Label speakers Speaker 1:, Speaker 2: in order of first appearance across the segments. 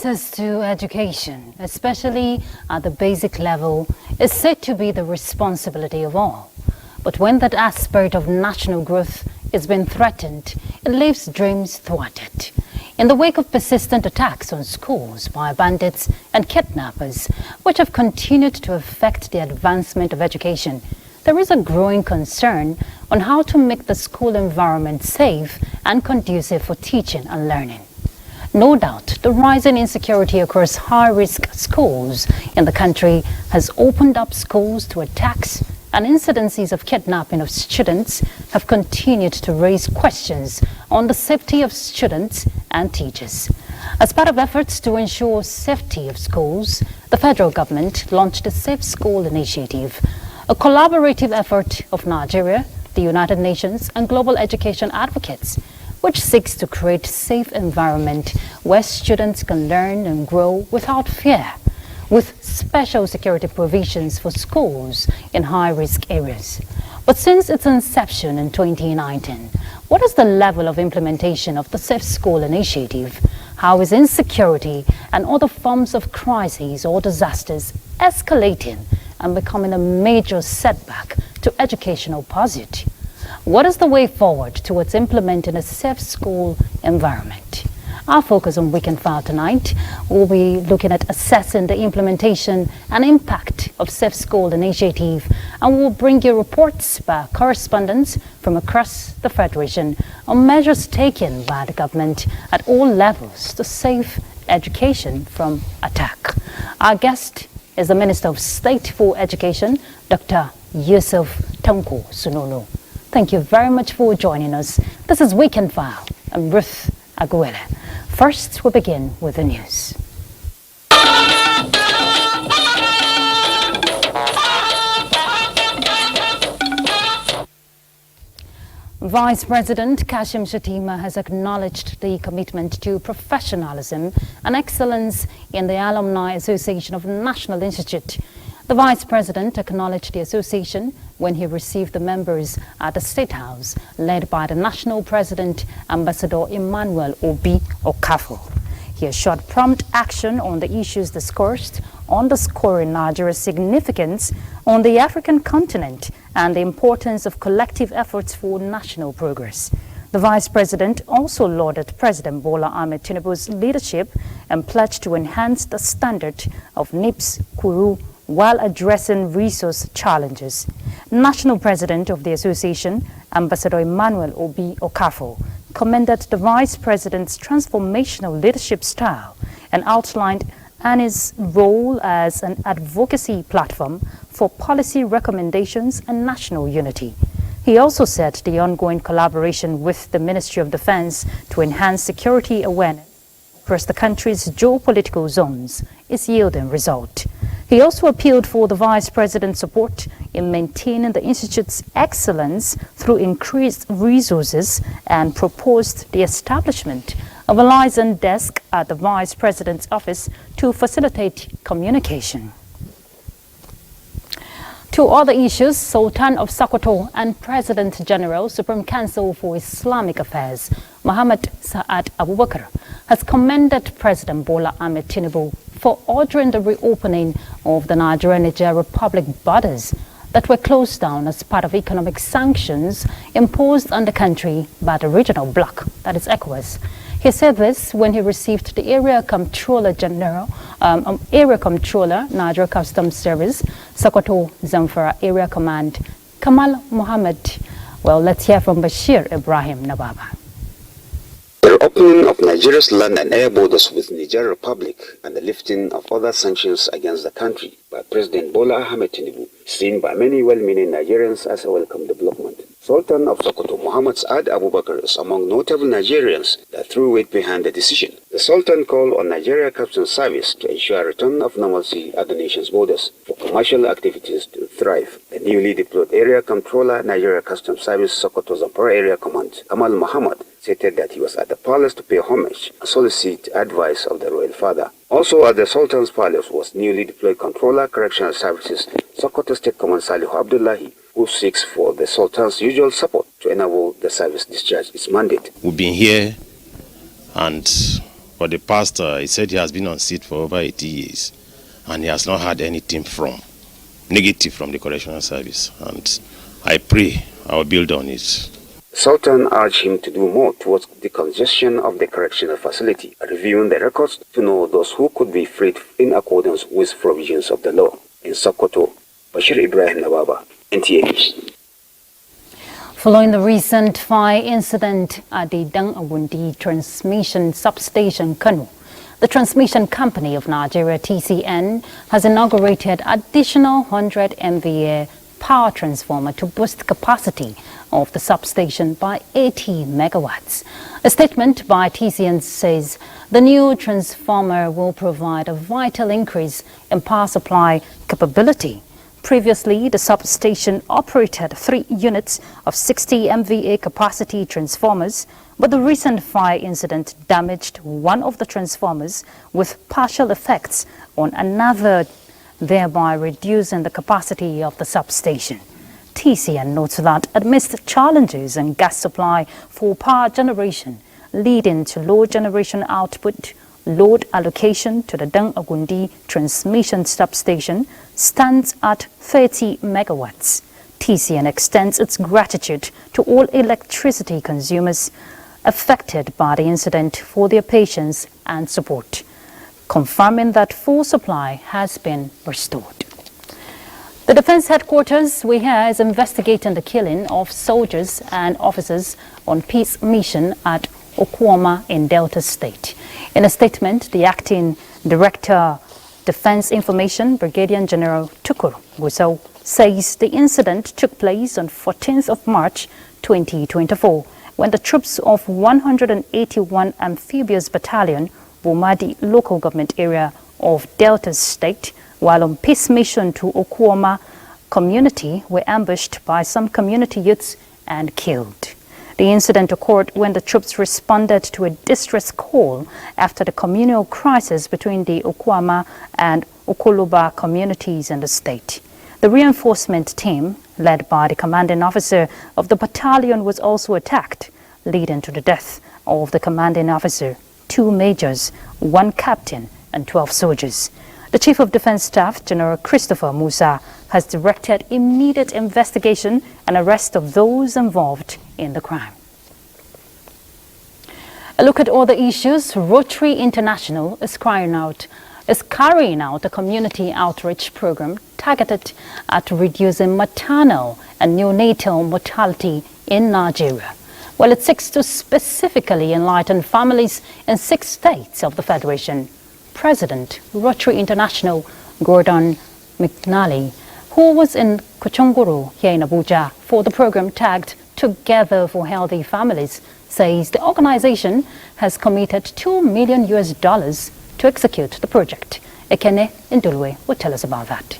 Speaker 1: Access to education, especially at the basic level, is said to be the responsibility of all. But when that aspect of national growth is being threatened, it leaves dreams thwarted. In the wake of persistent attacks on schools by bandits and kidnappers, which have continued to affect the advancement of education, there is a growing concern on how to make the school environment safe and conducive for teaching and learning. No doubt, the rising insecurity across high-risk schools in the country has opened up schools to attacks, and incidences of kidnapping of students have continued to raise questions on the safety of students and teachers. As part of efforts to ensure safety of schools, the federal government launched a Safe School Initiative, a collaborative effort of Nigeria, the United Nations, and global education advocates, which seeks to create a safe environment where students can learn and grow without fear, with special security provisions for schools in high-risk areas. But since its inception in 2019, what is the level of implementation of the Safe School Initiative? How is insecurity and other forms of crises or disasters escalating and becoming a major setback to educational pursuit? What is the way forward towards implementing a safe school environment? Our focus on Weekend File tonight will be looking at assessing the implementation and impact of Safe School Initiative, and we'll bring you reports by correspondents from across the Federation on measures taken by the government at all levels to save education from attack. Our guest is the Minister of State for Education, Dr. Yusuf Tanko Sununu. Thank you very much for joining us. This is Weekend File. I'm Ruth Aguilera. First, we begin with the news. Vice President Kashim Shettima has acknowledged the commitment to professionalism and excellence in the Alumni Association of National Institute. The Vice President acknowledged the association when he received the members at the State House, led by the National President, Ambassador Emmanuel Obi Okafor. He assured prompt action on the issues discussed, underscoring Nigeria's significance on the African continent and the importance of collective efforts for national progress. The Vice President also lauded President Bola Ahmed Tinubu's leadership and pledged to enhance the standard of NIPS Kuru while addressing resource challenges. National President of the Association, Ambassador Emmanuel Obi Okafor, commended the Vice President's transformational leadership style and outlined ANI's role as an advocacy platform for policy recommendations and national unity. He also said the ongoing collaboration with the Ministry of Defense to enhance security awareness across the country's geopolitical zones is yielding result. He also appealed for the Vice President's support in maintaining the Institute's excellence through increased resources and proposed the establishment of a liaison desk at the Vice President's office to facilitate communication. Two other issues, Sultan of Sokoto and President General, Supreme Council for Islamic Affairs, Muhammad Sa'ad Abubakar, has commended President Bola Ahmed Tinubu for ordering the reopening of the Nigerian-Niger Republic borders that were closed down as part of economic sanctions imposed on the country by the regional bloc, that is ECOWAS. He said this when he received the Area Comptroller Nigeria Customs Service, Sokoto Zamfara Area Command, Kamal Mohammed. Well, let's hear from Bashir Ibrahim Nababa.
Speaker 2: The opening of Nigeria's land and air borders with Niger Republic and the lifting of other sanctions against the country by President Bola Ahmed Tinubu is seen by many well-meaning Nigerians as a welcome development. Sultan of Sokoto Muhammad Sa'ad Abubakar is among notable Nigerians that threw weight behind the decision. The Sultan called on Nigeria Customs Service to ensure a return of normalcy at the nation's borders for commercial activities to thrive. The newly deployed Area Comptroller Nigeria Customs Service Sokoto Zamfara Area Command, Kamal Mohammed, stated that he was at the palace to pay homage and solicit advice of the royal father. Also at the Sultan's palace was newly deployed Controller Correctional Services Sokoto State Command Salihu Abdullahi, who seeks for the Sultan's usual support to enable the service discharge its mandate.
Speaker 3: We've been here and For the past, he said he has been on seat for over 80 years, and he has not had anything negative from the correctional service. And I pray I will build on it.
Speaker 2: Sultan urged him to do more towards the congestion of the correctional facility, reviewing the records to know those who could be freed in accordance with provisions of the law. In Sokoto, Bashir Ibrahim Nawaba, NTA News.
Speaker 1: Following the recent fire incident at the Dangagundi transmission substation Kano, the transmission company of Nigeria, TCN, has inaugurated additional 100 MVA power transformer to boost capacity of the substation by 80 megawatts. A statement by TCN says the new transformer will provide a vital increase in power supply capability. Previously, the substation operated 3 units of 60 MVA capacity transformers, but the recent fire incident damaged one of the transformers with partial effects on another, thereby reducing the capacity of the substation. TCN notes that amidst challenges in gas supply for power generation, leading to low generation output, load allocation to the Dangagundi transmission substation stands at 30 megawatts. TCN extends its gratitude to all electricity consumers affected by the incident for their patience and support, confirming that full supply has been restored. The Defense Headquarters, we hear, is investigating the killing of soldiers and officers on peace mission at Okuoma in Delta State. In a statement, the Acting Director, Defense Information, Brigadier General Tukur Gusau, says the incident took place on 14th of March 2024, when the troops of 181 Amphibious Battalion, Bumadi local government area of Delta State, while on peace mission to Okuoma community, were ambushed by some community youths and killed. The incident occurred when the troops responded to a distress call after the communal crisis between the Okuama and Okoloba communities in the state. The reinforcement team, led by the commanding officer of the battalion, was also attacked, leading to the death of the commanding officer, 2 majors, 1 captain, and 12 soldiers. The Chief of Defense Staff, General Christopher Musa, has directed immediate investigation and arrest of those involved in the crime. A look at other issues. Rotary International is carrying out a community outreach program targeted at reducing maternal and neonatal mortality in Nigeria. Well, it seeks to specifically enlighten families in 6 states of the Federation. President, Rotary International, Gordon McNally, who was in Kochongoro here in Abuja for the program tagged Together for Healthy Families, says the organization has committed $2 million to execute the project. Ekene Ndulwe will tell us about that.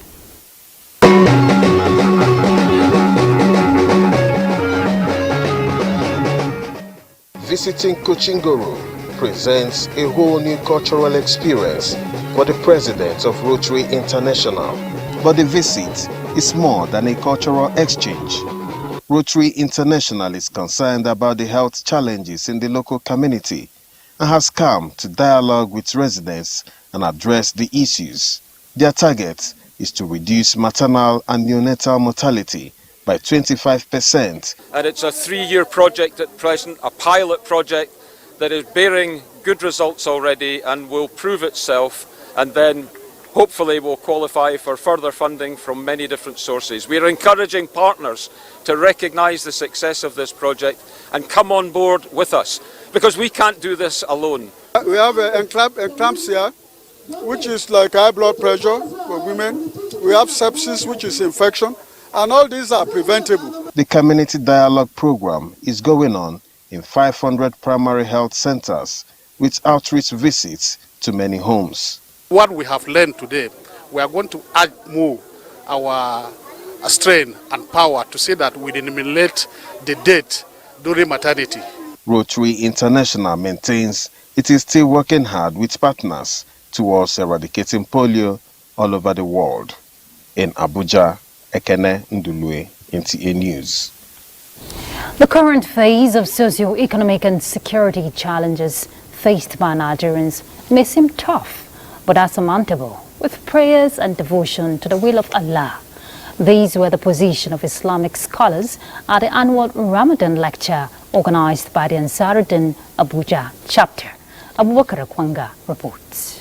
Speaker 4: Visiting Kochingoro presents a whole new cultural experience for the president of Rotary International. But the visit is more than a cultural exchange. Rotary International is concerned about the health challenges in the local community and has come to dialogue with residents and address the issues. Their target is to reduce maternal and neonatal mortality by 25%.
Speaker 5: And it's a 3-year project at present, a pilot project that is bearing good results already and will prove itself, and then hopefully will qualify for further funding from many different sources. We are encouraging partners to recognise the success of this project and come on board with us, because we can't do this alone.
Speaker 6: We have eclampsia, which is like high blood pressure for women. We have sepsis, which is infection, and all these are preventable.
Speaker 4: The community dialogue program is going on in 500 primary health centers with outreach visits to many homes.
Speaker 7: What we have learned today, we are going to add more our strength and power to see that we eliminate the death during maternity.
Speaker 4: Rotary International maintains it is still working hard with partners towards eradicating polio all over the world. In Abuja, Ekene Ndulwe, NTA News.
Speaker 1: The current phase of socio-economic and security challenges faced by Nigerians may seem tough, but are surmountable with prayers and devotion to the will of Allah. These were the position of Islamic scholars at the annual Ramadan lecture organized by the Ansaruddin Abuja chapter. Abubakar Akwanga reports.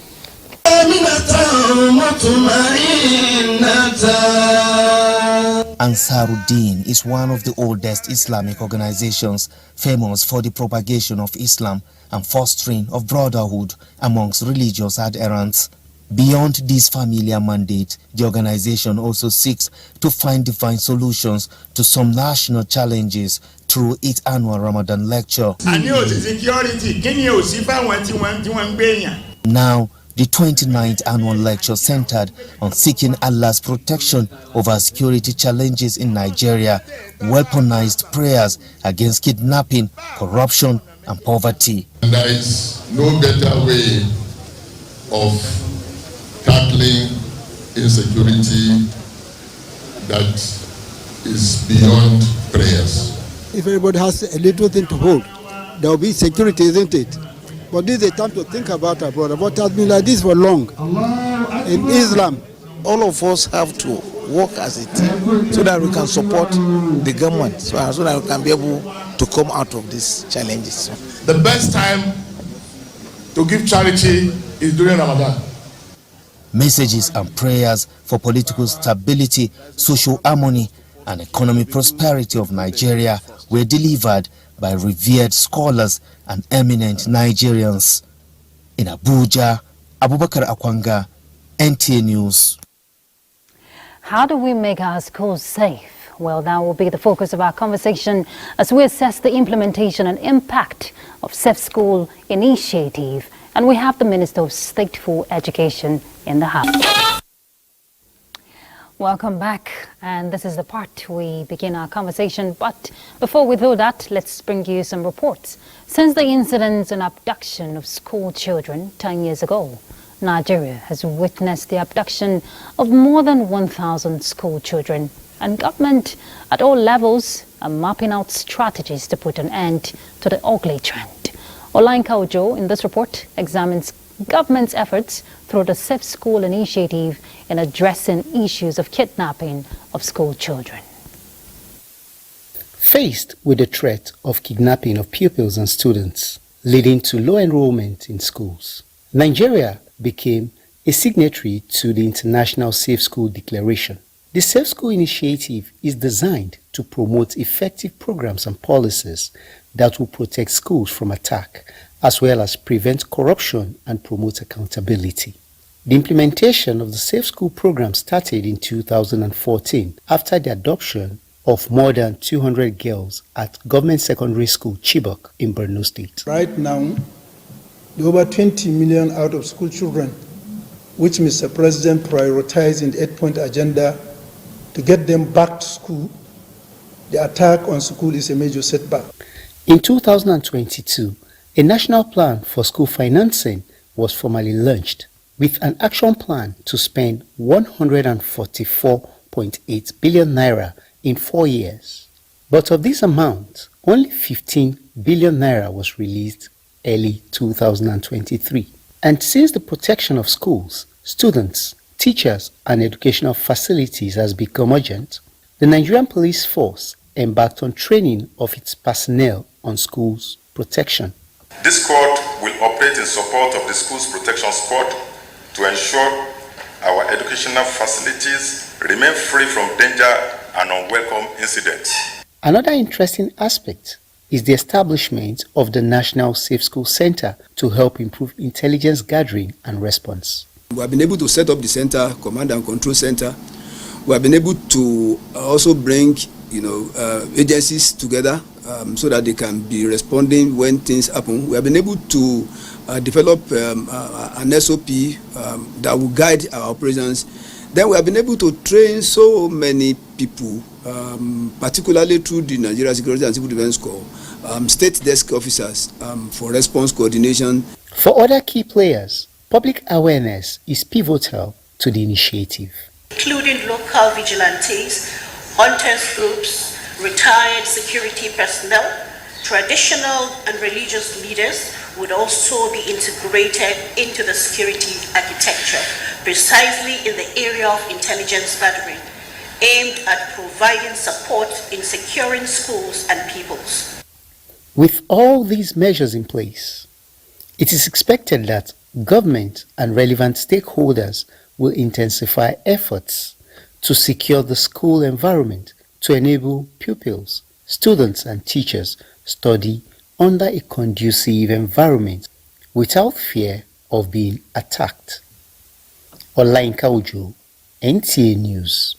Speaker 8: Ansaruddin is one of the oldest Islamic organizations famous for the propagation of Islam and fostering of brotherhood amongst religious adherents. Beyond this familiar mandate, the organization also seeks to find divine solutions to some national challenges through its annual Ramadan lecture. Now, the 29th annual lecture centered on seeking Allah's protection over security challenges in Nigeria, weaponized prayers against kidnapping, corruption, and poverty.
Speaker 9: And there is no better way of tackling insecurity that is beyond prayers.
Speaker 6: If everybody has a little thing to hold, there will be security, isn't it? But this is a time to think about our brother. But it has been like this for long in Islam.
Speaker 10: All of us have to work as a team so that we can support the government, so that we can be able to come out of these challenges.
Speaker 9: The best time to give charity is during Ramadan.
Speaker 8: Messages and prayers for political stability, social harmony, and economic prosperity of Nigeria were delivered by revered scholars and eminent Nigerians. In Abuja, Abubakar Akwanga, NTA News.
Speaker 1: How do we make our schools safe? Well, that will be the focus of our conversation as we assess the implementation and impact of Safe School initiative. And we have the Minister of State for Education in the house. Welcome back, and this is the part we begin our conversation. But before we do that, let's bring you some reports. Since the incident and abduction of school children 10 years ago, Nigeria has witnessed the abduction of more than 1,000 school children, and government at all levels are mapping out strategies to put an end to the ugly trend. Olainka Ojo in this report examines government's efforts through the Safe School initiative in addressing issues of kidnapping of school children.
Speaker 11: Faced with the threat of kidnapping of pupils and students, leading to low enrollment in schools, Nigeria became a signatory to the International Safe School Declaration. The Safe School initiative is designed to promote effective programs and policies that will protect schools from attack, as well as prevent corruption and promote accountability. The implementation of the Safe School program started in 2014 after the adoption of more than 200 girls at Government Secondary School Chibok in Borno State.
Speaker 12: Right now, the over 20 million out of school children, which Mr. President prioritized in the 8-point agenda to get them back to school, the attack on school is a major setback.
Speaker 11: In 2022, a national plan for school financing was formally launched with an action plan to spend 144.8 billion naira in 4 years. But of this amount, only 15 billion naira was released early 2023. And since the protection of schools, students, teachers, and educational facilities has become urgent, the Nigerian police force embarked on training of its personnel on schools protection.
Speaker 13: This squad will operate in support of the Schools Protection Squad to ensure our educational facilities remain free from danger and unwelcome incidents.
Speaker 11: Another interesting aspect is the establishment of the National Safe School Center to help improve intelligence gathering and response.
Speaker 14: We have been able to set up the center, command and control center. We have been able to also bring agencies together so that they can be responding when things happen. We have been able to develop an SOP that will guide our operations. Then we have been able to train so many people, particularly through the Nigeria Security and Civil Defense Corps, state desk officers for response coordination.
Speaker 11: For other key players, public awareness is pivotal to the initiative.
Speaker 15: Including local vigilantes, hunters groups, retired security personnel, traditional and religious leaders would also be integrated into the security architecture, precisely in the area of intelligence gathering, aimed at providing support in securing schools and peoples.
Speaker 11: With all these measures in place, it is expected that government and relevant stakeholders will intensify efforts to secure the school environment to enable pupils, students and teachers study under a conducive environment without fear of being attacked. Olainka Ojo, NTA News.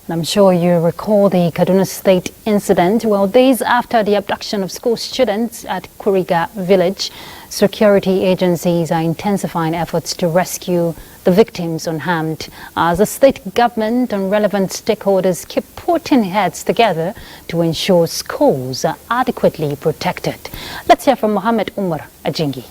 Speaker 1: I'm sure you recall the Kaduna State incident. Well, days after the abduction of school students at Kuriga village, security agencies are intensifying efforts to rescue the victims unharmed, as the state government and relevant stakeholders keep putting heads together to ensure schools are adequately protected. Let's hear from Mohammed Umar Ajingi.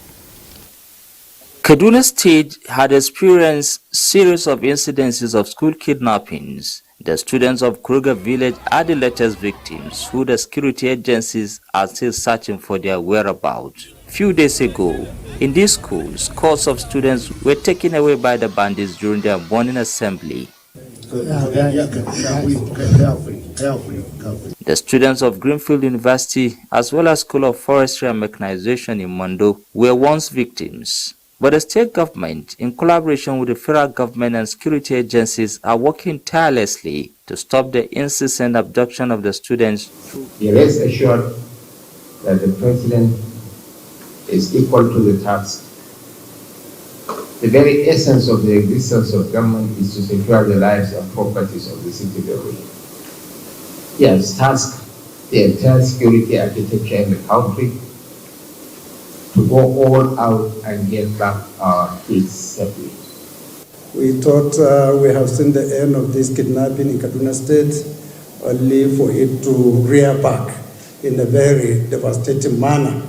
Speaker 16: Kaduna State had experienced series of incidences of school kidnappings. The students of Kuriga village are the latest victims, who the security agencies are still searching for their whereabouts. Few days ago, in these schools, scores of students were taken away by the bandits during their morning assembly. The students of Greenfield University, as well as School of Forestry and Mechanization in Mondo, were once victims. But the state government, in collaboration with the federal government and security agencies, are working tirelessly to stop the incessant abduction of the students.
Speaker 17: Be rest assured that the president is equal to the task. The very essence of the existence of government is to secure the lives and properties of the citizenry. He has tasked the entire security architecture in the country to go all out and get back our kids safely.
Speaker 18: We thought we have seen the end of this kidnapping in Kaduna State, only for it to rear back in a very devastating manner.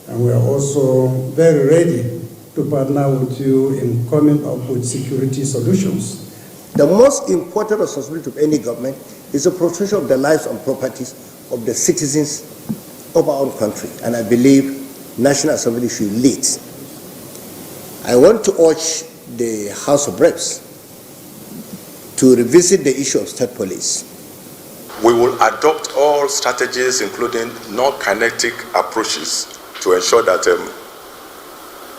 Speaker 18: And we are also very ready to partner with you in coming up with security solutions.
Speaker 19: The most important responsibility of any government is the protection of the lives and properties of the citizens of our own country. And I believe National Assembly should lead. I want to urge the House of Reps to revisit the issue of state police.
Speaker 13: We will adopt all strategies, including non-kinetic approaches, to ensure that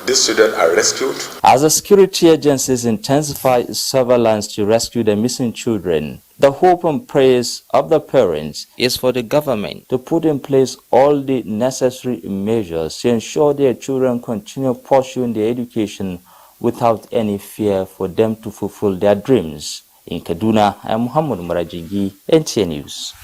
Speaker 13: these children are rescued.
Speaker 16: As the security agencies intensify surveillance to rescue the missing children, the hope and prayers of the parents is for the government to put in place all the necessary measures to ensure their children continue pursuing their education without any fear for them to fulfill their dreams. In Kaduna, I'm Muhammad Marajigi, NTA News.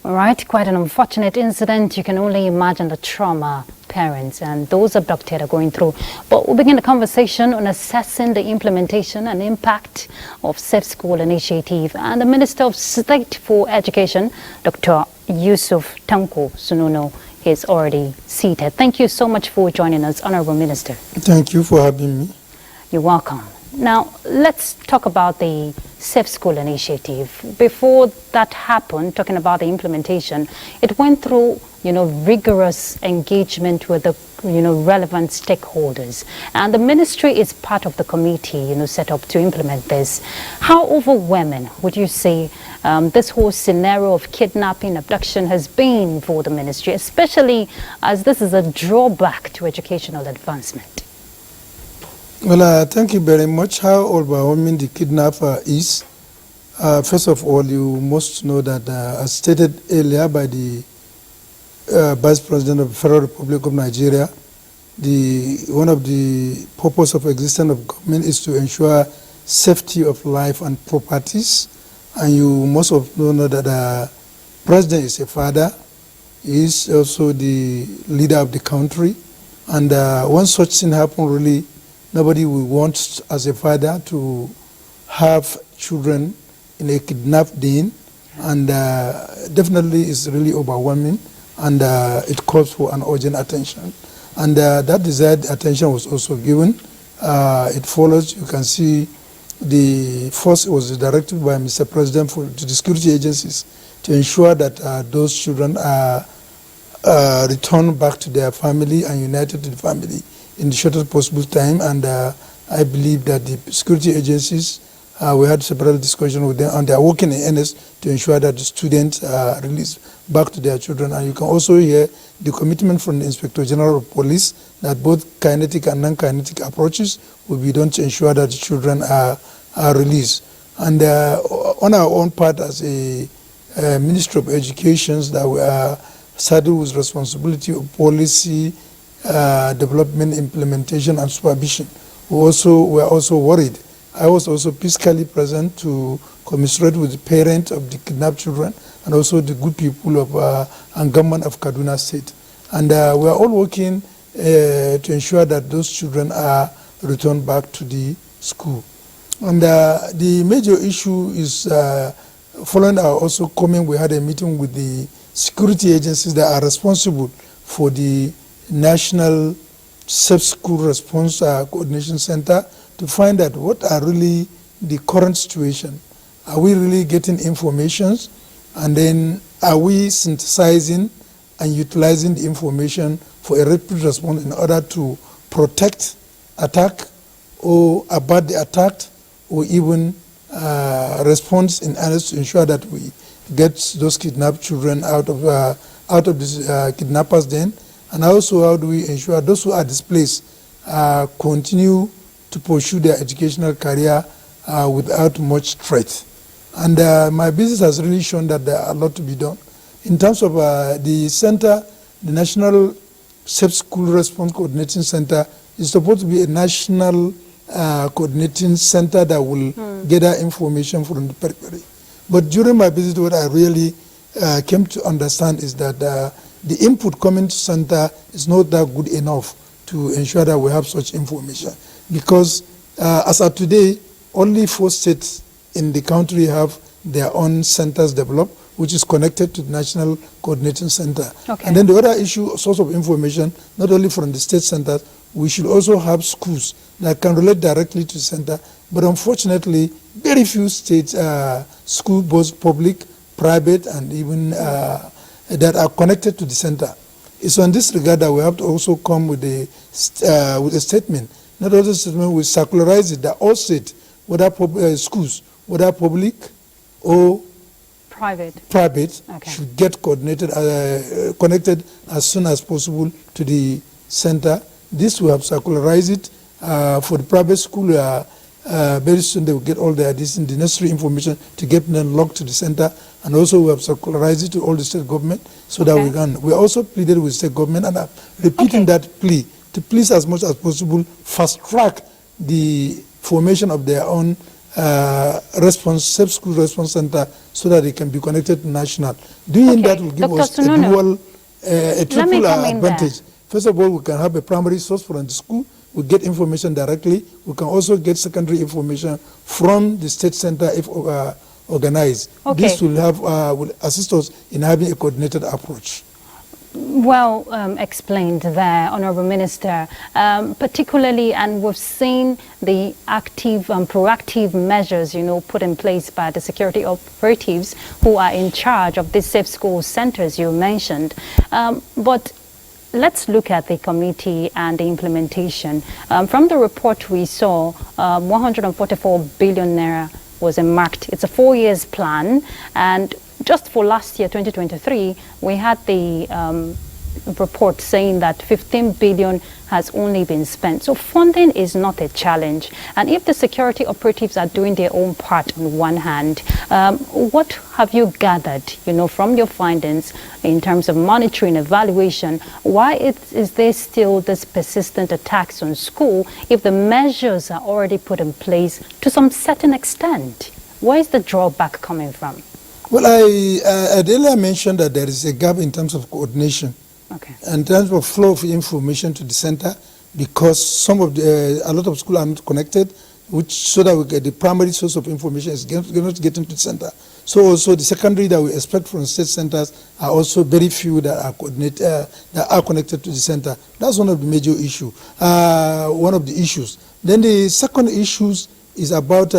Speaker 1: All right, quite an unfortunate incident. You can only imagine the trauma parents and those abducted are going through. But we'll begin the conversation on assessing the implementation and impact of Safe School Initiative. And the Minister of State for Education, Dr. Yusuf Tanko Sununo, is already seated. Thank you so much for joining us, Honorable Minister.
Speaker 12: Thank you for having me.
Speaker 1: You're welcome. Now, let's talk about the Safe School Initiative. Before that happened, talking about the implementation, it went through, rigorous engagement with the, relevant stakeholders. And the ministry is part of the committee, set up to implement this. How overwhelming would you say this whole scenario of kidnapping, abduction has been for the ministry, especially as this is a drawback to educational advancement?
Speaker 12: Well, thank you very much. How overwhelming the kidnapper is. First of all, you must know that, as stated earlier by the Vice President of the Federal Republic of Nigeria, one of the purpose of existence of government is to ensure safety of life and properties. And you must know that the President is a father. He is also the leader of the country. And once such thing happens, really, nobody will want, as a father, to have children in a kidnapped den, and definitely it's really overwhelming, and it calls for an urgent attention. And that desired attention was also given. It follows, you can see, the first was directed by Mr. President to the security agencies to ensure that those children are return back to their family and united to the family in the shortest possible time. And I believe that the security agencies, we had several discussions with them, and they are working in earnest to ensure that the students are released back to their children. And you can also hear the commitment from the Inspector General of Police that both kinetic and non-kinetic approaches will be done to ensure that the children are released. And on our own part as a Ministry of Education, that we are saddled with responsibility of policy, development, implementation, and supervision. We are also worried. I was also physically present to commiserate with the parents of the kidnapped children and also the good people of and government of Kaduna State. And we are all working to ensure that those children are returned back to the school. And the major issue is following our also coming, we had a meeting with the security agencies that are responsible for the National Safe School Response Coordination Center to find out what are really the current situation. Are we really getting information? And then are we synthesizing and utilizing the information for a rapid response in order to protect attack or about the attack, or even response in earnest to ensure that we get those kidnapped children out of this kidnappers' den? And also, how do we ensure those who are displaced continue to pursue their educational career without much threat? And my business has really shown that there are a lot to be done. In terms of the center, the National Safe School Response Coordinating Center is supposed to be a national coordinating center that will gather information from the periphery. But during my visit, what I really came to understand is that the input coming to center is not that good enough to ensure that we have such information. Because as of today, only 4 states in the country have their own centers developed, which is connected to the National Coordinating Center. Okay. And then the other issue, source of information, not only from the state centers, we should also have schools that can relate directly to the center. But unfortunately, very few states, schools, both public, private, and even that are connected to the center. It's on this regard that we have to also come with a statement. Not only a statement, we circularize it, that all states, whether schools, whether public or private, okay, should get coordinated, connected as soon as possible to the center. This we have circularized it for the private school. Very soon they will get all the necessary information to get them logged to the center, and also we have circularized it to all the state government so that we can. We also pleaded with state government, and I'm repeating that plea to please as much as possible fast track the formation of their own safe school response center so that they can be connected to national. Doing that will give us a triple advantage. First of all, we can have a primary source from the school. We get information directly. We can also get secondary information from the state center if organized. Okay. This will assist us in having a coordinated approach.
Speaker 1: Well explained there, Honorable Minister, particularly, and we've seen the active and proactive measures, put in place by the security operatives who are in charge of these safe school centers you mentioned. But let's look at the committee and the implementation. From the report we saw, 144 billion naira was earmarked. It's a 4 years plan, and just for last year, 2023, we had the report saying that 15 billion has only been spent. So funding is not a challenge. And if the security operatives are doing their own part on one hand, what have you gathered, from your findings in terms of monitoring, evaluation? Why is there still this persistent attacks on school if the measures are already put in place to some certain extent? Where is the drawback coming from?
Speaker 12: Well, I earlier mentioned that there is a gap in terms of coordination. Okay. In terms of flow of information to the center, because a lot of schools are not connected, so that we get the primary source of information is not getting to the center. So also the secondary that we expect from state centers are also very few that are connected to the center. That's one of the major issues. One of the issues. Then the second issues is about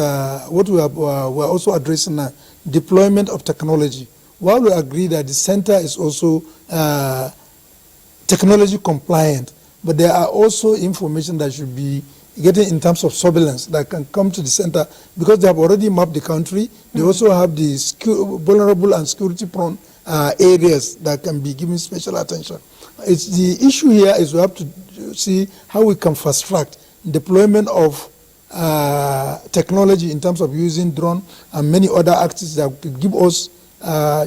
Speaker 12: what we're also addressing now, deployment of technology. While we agree that the center is also technology compliant, but there are also information that should be getting in terms of surveillance that can come to the center because they have already mapped the country. They also have the vulnerable and security-prone areas that can be given special attention. It's the issue here is we have to see how we can fast-track deployment of technology in terms of using drone and many other activities that could give us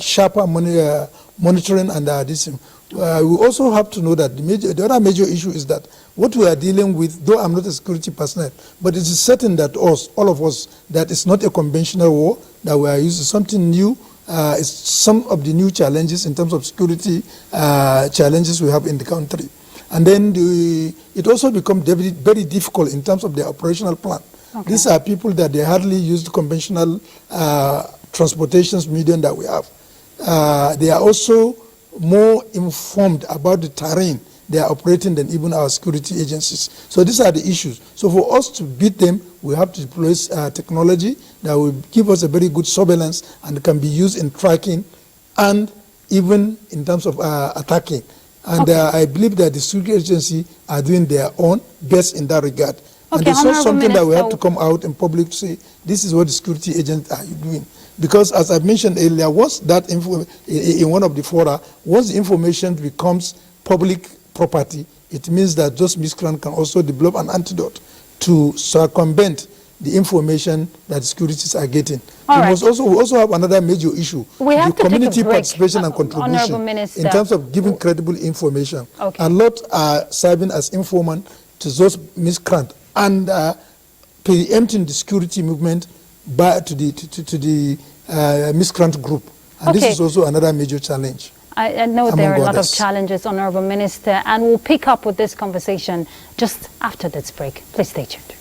Speaker 12: sharper monitoring and this. We also have to know that the other major issue is that what we are dealing with, though I'm not a security personnel, but it is certain that all of us, that it's not a conventional war, that we are using something new. It's some of the new challenges in terms of security challenges we have in the country. And then it also becomes very difficult in terms of the operational plan. Okay. These are people that they hardly use the conventional transportation medium that we have. They are also more informed about the terrain they are operating than even our security agencies. So these are the issues. So for us to beat them, we have to deploy technology that will give us a very good surveillance and can be used in tracking and even in terms of attacking. And okay. I believe that the security agency are doing their own best in that regard. Okay, and it's not something that we have to come out in public to say, this is what the security agents are doing. Because as I mentioned earlier, once that info in one of the fora, once the information becomes public property, it means that those miscreants can also develop an antidote to circumvent the information that securities are getting. We also have another major issue, the community participation and contribution in terms of giving credible information. Okay. A lot are serving as informant to those miscreants and preempting the security movement to the miscreant group. And this is also another major challenge.
Speaker 1: I know there are a lot of challenges, Honourable Minister, and we'll pick up with this conversation just after this break. Please stay tuned.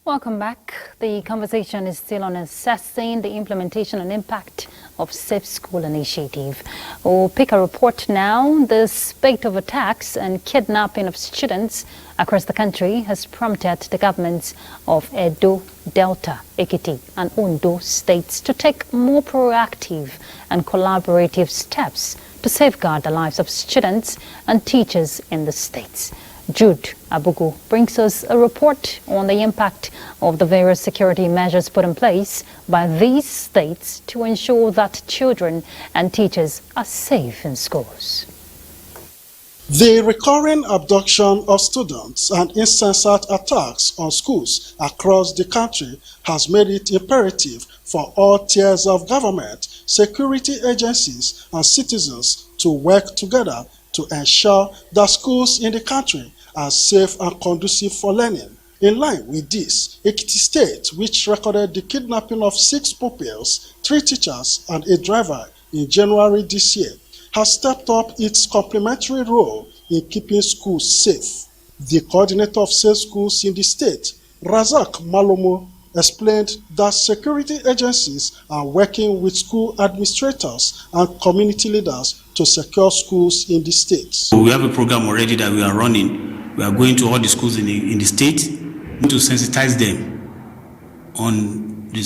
Speaker 1: Welcome back. The conversation is still on assessing the implementation and impact of Safe School Initiative. We'll pick a report now. The spate of attacks and kidnapping of students across the country has prompted the governments of Edo, Delta, Ekiti and Ondo states to take more proactive and collaborative steps to safeguard the lives of students and teachers in the states. Jude Abugu brings us a report on the impact of the various security measures put in place by these states to ensure that children and teachers are safe in schools.
Speaker 20: The recurring abduction of students and insensate attacks on schools across the country has made it imperative for all tiers of government, security agencies, and citizens to work together to ensure that schools in the country are safe and conducive for learning. In line with this, Ekiti State, which recorded the kidnapping of 6 pupils, 3 teachers, and a driver in January this year, has stepped up its complementary role in keeping schools safe. The coordinator of safe schools in the state, Razak Malomo, explained that security agencies are working with school administrators and community leaders to secure schools in the state.
Speaker 21: We have a program already that we are running. We are going to all the schools in the state to sensitize them on the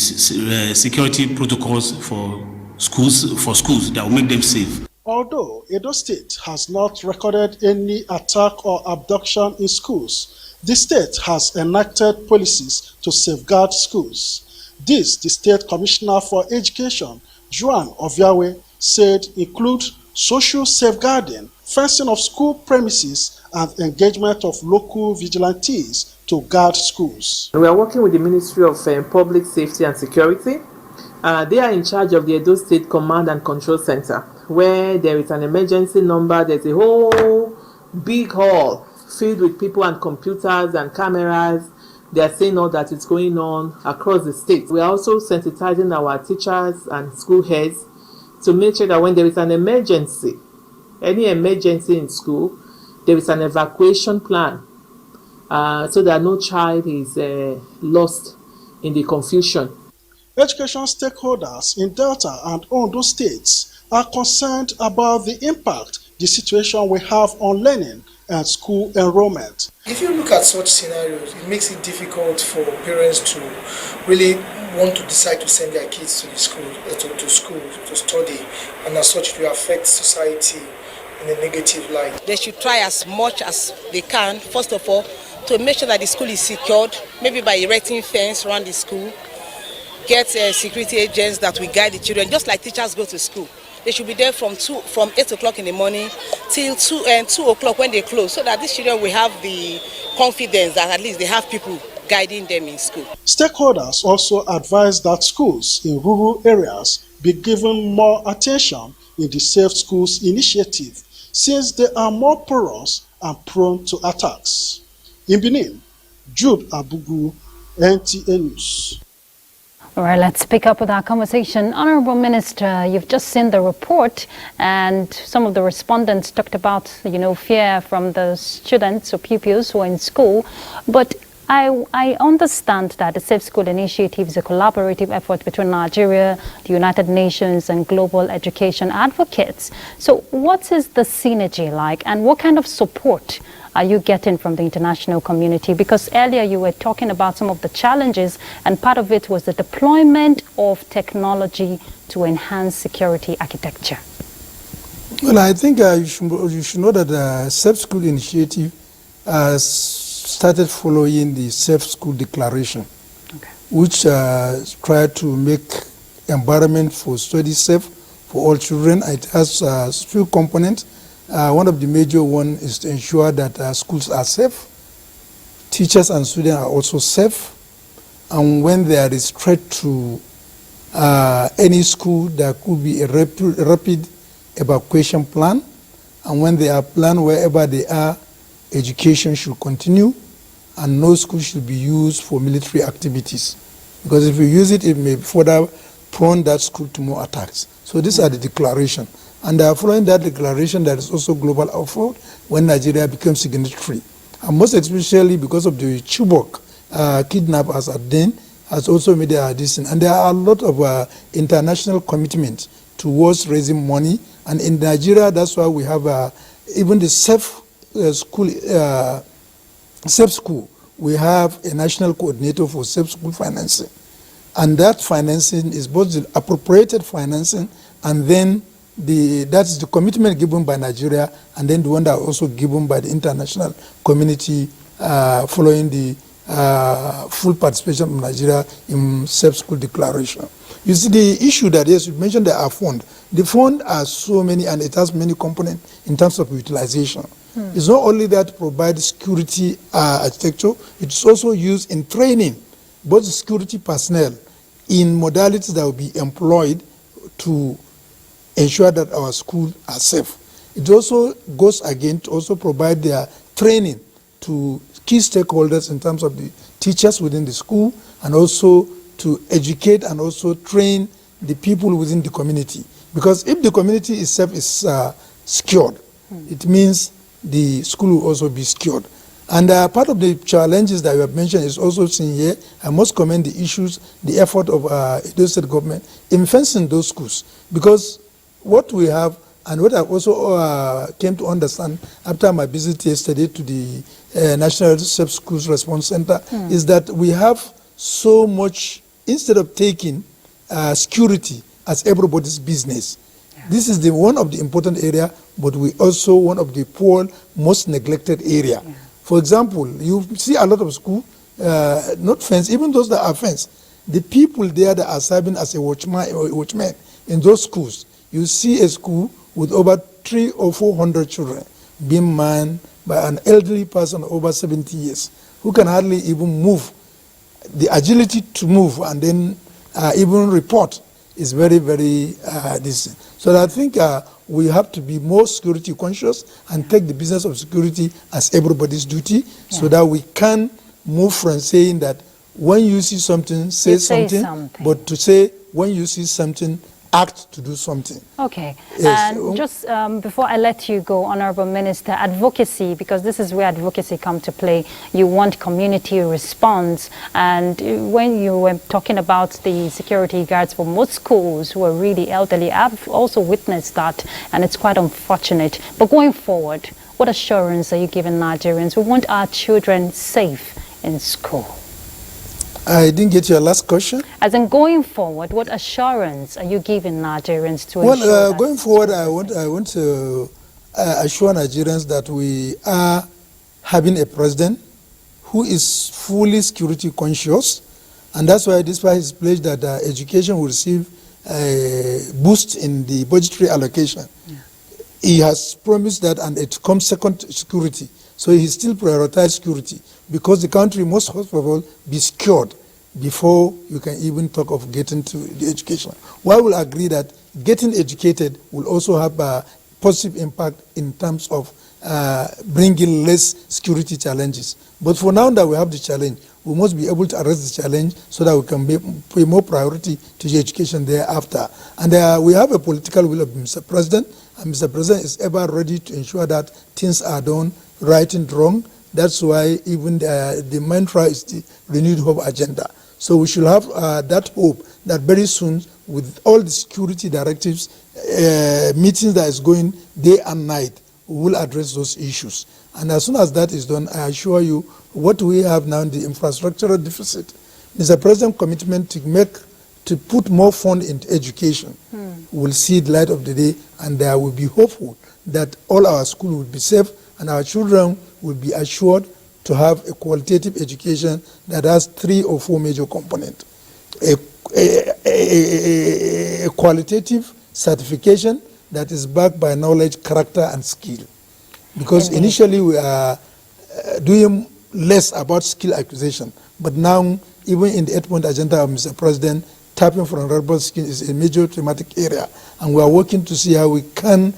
Speaker 21: security protocols for schools that will make them safe.
Speaker 20: Although Edo State has not recorded any attack or abduction in schools, the state has enacted policies to safeguard schools. This, the State Commissioner for Education, Juan Oviawe, said include social safeguarding, fencing of school premises, and engagement of local vigilantes to guard schools.
Speaker 22: We are working with the Ministry of Public Safety and Security. They are in charge of the Edo State Command and Control Center, where there is an emergency number. There's a whole big hall filled with people and computers and cameras. They are saying all that is going on across the state. We are also sensitizing our teachers and school heads to make sure that when there is an emergency, any emergency in school, there is an evacuation plan so that no child is lost in the confusion.
Speaker 20: Education stakeholders in Delta and Ondo states are concerned about the impact the situation will have on learning and school enrollment.
Speaker 23: If you look at such scenarios, it makes it difficult for parents to really want to decide to send their kids to the school, to school to study, and as such it will affect society in a negative light.
Speaker 2: They should try as much as they can, first of all, to make sure that the school is secured, maybe by erecting fence around the school, get security agents that will guide the children, just like teachers go to school. They should be there from 8 o'clock in the morning till 2 o'clock when they close, so that these children will have the confidence that at least they have people guiding them in school.
Speaker 20: Stakeholders also advise that schools in rural areas be given more attention in the Safe Schools initiative, since they are more porous and prone to attacks. In Benin, Jude Abugu, NTA News.
Speaker 1: All right, let's pick up with our conversation. Honorable Minister, you've just seen the report, and some of the respondents talked about, fear from the students or pupils who are in school. But I understand that the Safe School Initiative is a collaborative effort between Nigeria, the United Nations, and global education advocates. So what is the synergy like, and what kind of support are you getting from the international community? Because earlier you were talking about some of the challenges, and part of it was the deployment of technology to enhance security architecture.
Speaker 12: Well, I think you should know that the Safe School Initiative started following the Safe School Declaration, which tried to make environment for study safe for all children. It has a few components. One of the major ones is to ensure that schools are safe, teachers and students are also safe, and when there is threat to any school, there could be a rapid evacuation plan, and when they are planned wherever they are, education should continue, and no school should be used for military activities, because if you use it, it may further prone that school to more attacks. So these are the declaration. And following that declaration, there is also global effort when Nigeria becomes signatory. And most especially because of the Chibok kidnappers at then has also made their decision. And there are a lot of international commitments towards raising money. And in Nigeria, that's why we have even the safe school. We have a national coordinator for safe school financing. And that financing is both the appropriated financing and then that's the commitment given by Nigeria, and then the one that also given by the international community following the full participation of Nigeria in Safe School Declaration. You see, the issue that, yes, you mentioned there are funds. The funds are so many, and it has many components in terms of utilization. It's not only that to provide security architecture, it's also used in training both security personnel in modalities that will be employed to ensure that our schools are safe. It also goes again to also provide their training to key stakeholders in terms of the teachers within the school, and also to educate and also train the people within the community. Because if the community itself is secured, it means the school will also be secured. And part of the challenges that you have mentioned is also seen here. I must commend the issues, the effort of Edo State government in fencing those schools. Because what we have, and what I also came to understand after my visit yesterday to the National Safe Schools Response Center, is that we have so much, instead of taking security as everybody's business. This is the one of the important area, but we also one of the poor, most neglected area. For example, you see a lot of schools, not fenced, even those that are fenced. The people there that are serving as a watchman in those schools, you see a school with over 300 or 400 children being manned by an elderly person over 70 years who can hardly even move. The agility to move and then even report is very, very distant. So I think we have to be more security conscious and take the business of security as everybody's duty, so that we can move from saying that when you see something, say something, but to say when you see something, act to do something.
Speaker 1: Okay,
Speaker 12: Yes.
Speaker 1: and just before I let you go, Honorable Minister, advocacy, because this is where advocacy comes to play. You want community response, and when you were talking about the security guards for most schools who are really elderly, I've also witnessed that, and it's quite unfortunate. But going forward, what assurance are you giving Nigerians? We want our children safe in school.
Speaker 12: I didn't get your last question.
Speaker 1: As in going forward, what assurance are you giving Nigerians to ensure
Speaker 12: Well, going forward, I want to assure Nigerians that we are having a president who is fully security conscious, and that's why, despite his pledge that education will receive a boost in the budgetary allocation, he has promised that, and it comes second to security. So he still prioritizes security, because the country must, first of all, be secured before you can even talk of getting to the education. Well, we'll agree that getting educated will also have a positive impact in terms of bringing less security challenges. But for now that we have the challenge, we must be able to address the challenge so that we can pay more priority to the education thereafter. And we have a political will of Mr. President, and Mr. President is ever ready to ensure that things are done right and wrong. That's why even the mantra is the renewed hope agenda. So we should have that hope that very soon, with all the security directives, meetings that is going day and night, we will address those issues. And as soon as that is done, I assure you, what we have now, the infrastructural deficit, Mr. President's commitment to put more fund into education will see the light of the day, and there will be hopeful that all our schools will be safe and our children will be assured to have a qualitative education that has 3 or 4 major components. A qualitative certification that is backed by knowledge, character, and skill. Because initially we are doing less about skill acquisition, but now, even in the 8-point agenda of Mr. President, tapping for honorable skill is a major thematic area, and we are working to see how we can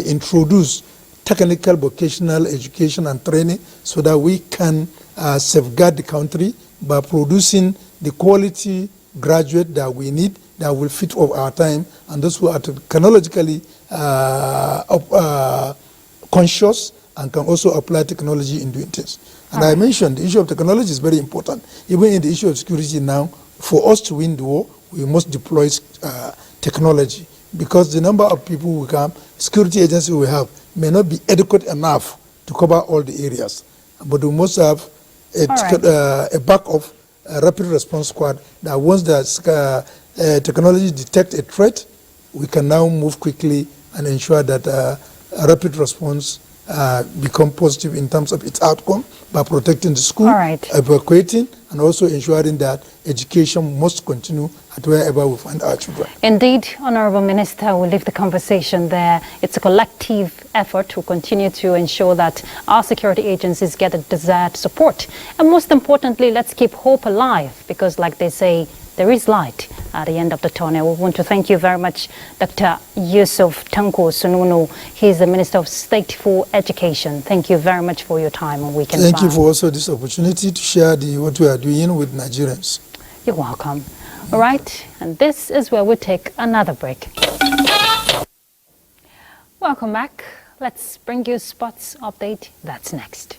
Speaker 12: introduce technical vocational education and training so that we can safeguard the country by producing the quality graduate that we need, that will fit of our time, and those who are technologically conscious and can also apply technology in doing things. And I mentioned the issue of technology is very important. Even in the issue of security now, for us to win the war, we must deploy technology, because the number of people we have, security agencies we have, may not be adequate enough to cover all the areas. But we must have a backup rapid response squad that once the technology detects a threat, we can now move quickly and ensure that rapid response become positive in terms of its outcome by protecting the school, evacuating, and also ensuring that education must continue at wherever we find our children.
Speaker 1: Indeed, Honorable Minister, we'll leave the conversation there. It's a collective effort to continue to ensure that our security agencies get the desired support. And most importantly, let's keep hope alive, because like they say, there is light at the end of the tunnel. We want to thank you very much, Dr. Yusuf Tanko Sununu. He's the Minister of State for Education. Thank you very much for your time on Weekend
Speaker 12: Thank you for also this opportunity to share what we are doing with Nigerians.
Speaker 1: You're welcome. All right, and this is where we take another break. Welcome back. Let's bring you sports update. That's next.